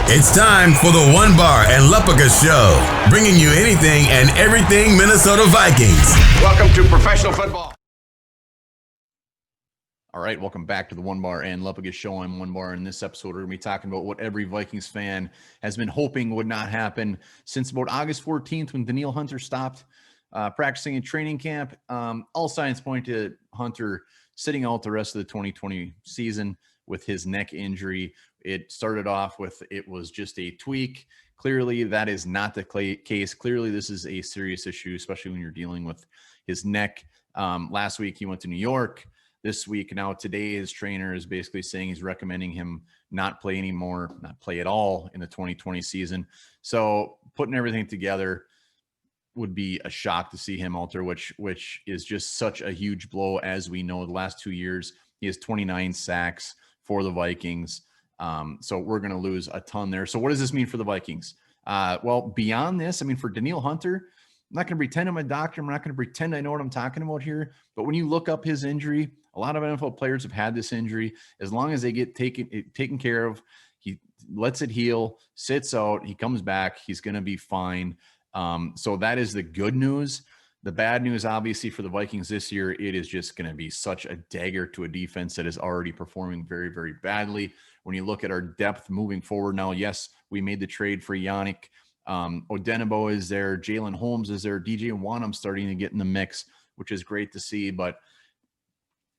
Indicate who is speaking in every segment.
Speaker 1: It's time for the One Bar and Lupica Show, bringing you anything and everything Minnesota Vikings.
Speaker 2: Welcome to professional football.
Speaker 3: All right, welcome back to the One Bar and Lupica Show. I'm One Bar. In this episode, we're going to be talking about what every Vikings fan has been hoping would not happen since about August 14th when Danielle Hunter stopped practicing in training camp. All signs point to Hunter sitting out the rest of the 2020 season with his neck injury. It started off with it was just a tweak. Clearly, that is not the case. Clearly, this is a serious issue, especially when you're dealing with his neck. Last week, he went to New York. This week, now today, his trainer is basically saying he's recommending him not play anymore, not play at all in the 2020 season. So putting everything together would be a shock to see him out there, which is just such a huge blow. As we know, the last 2 years, he has 29 sacks for the Vikings. So we're going to lose a ton there. So what does this mean for the Vikings? Well, beyond this, I mean, for Danielle Hunter, I'm not going to pretend I'm a doctor. I'm not going to pretend I know what I'm talking about here. But when you look up his injury, a lot of NFL players have had this injury. As long as they get taken care of, he lets it heal, sits out, he comes back, he's going to be fine. So that is the good news. The bad news, obviously, for the Vikings this year, it is just going to be such a dagger to a defense that is already performing very, very badly. When you look at our depth moving forward now, yes, we made the trade for Yannick. Odenigbo is there. Jalen Holmes is there. DJ Wanham starting to get in the mix, which is great to see. But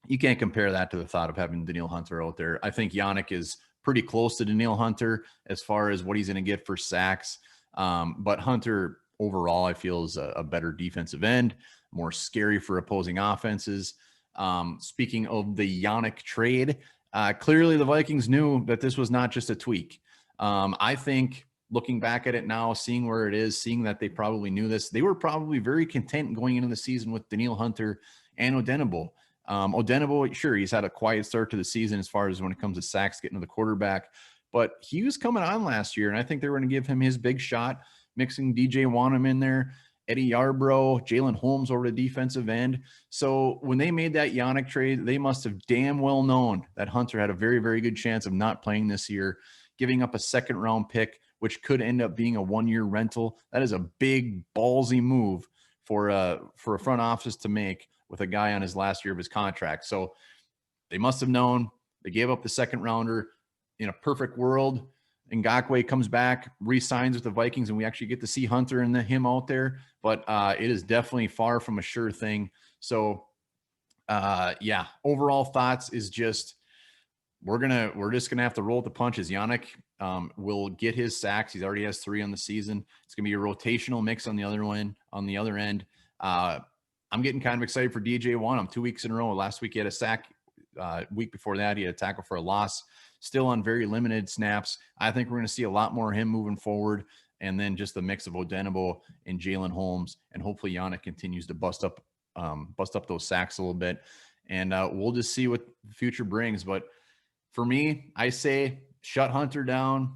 Speaker 3: you can't compare that to the thought of having Danielle Hunter out there. I think Yannick is pretty close to Danielle Hunter as far as what he's going to get for sacks. But Hunter overall, I feel, is a better defensive end, more scary for opposing offenses. Speaking of the Yannick trade, clearly the Vikings knew that this was not just a tweak. I think looking back at it now, seeing where it is, seeing that they probably knew this, they were probably very content going into the season with Danielle Hunter and Odenigbo. Odenigbo, sure, he's had a quiet start to the season as far as when it comes to sacks, getting to the quarterback, but he was coming on last year, and I think they were going to give him his big shot, mixing DJ Wanham in there, Eddie Yarbrough, Jalen Holmes over the defensive end. So when they made that Yannick trade, they must have damn well known that Hunter had a very, very good chance of not playing this year, giving up a second-round pick, which could end up being a one-year rental. That is a big, ballsy move for a front office to make with a guy on his last year of his contract. So they must have known. They gave up the second-rounder. In a perfect world, Ngakoue comes back, re-signs with the Vikings, and we actually get to see Hunter and him out there. But it is definitely far from a sure thing. So, yeah, overall thoughts is just we're just gonna have to roll with the punches. Yannick will get his sacks. He already has 3 on the season. It's gonna be a rotational mix on the other one. On the other end, I'm getting kind of excited for DJ Wanham. 2 weeks in a row. Last week he had a sack. Week before that he had a tackle for a loss. Still on very limited snaps. I think we're going to see a lot more of him moving forward, and then just the mix of Odenigbo and Jalen Holmes, and hopefully Yannick continues to bust up those sacks a little bit, and we'll just see what the future brings. But for me, I say shut Hunter down,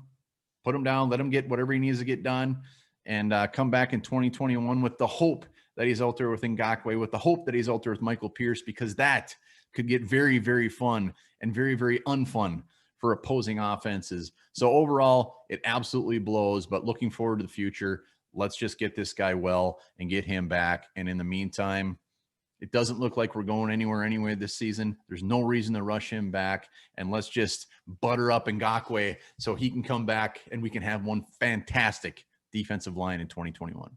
Speaker 3: put him down, let him get whatever he needs to get done, and come back in 2021 with the hope that he's out there with Ngakoue, with the hope that he's out there with Michael Pierce, because that could get very, very fun and very, very unfun for opposing offenses. So overall, it absolutely blows, but looking forward to the future, let's just get this guy well and get him back. And in the meantime, it doesn't look like we're going anywhere anyway this season. There's no reason to rush him back, and let's just butter up Ngakoue so he can come back and we can have one fantastic defensive line in 2021.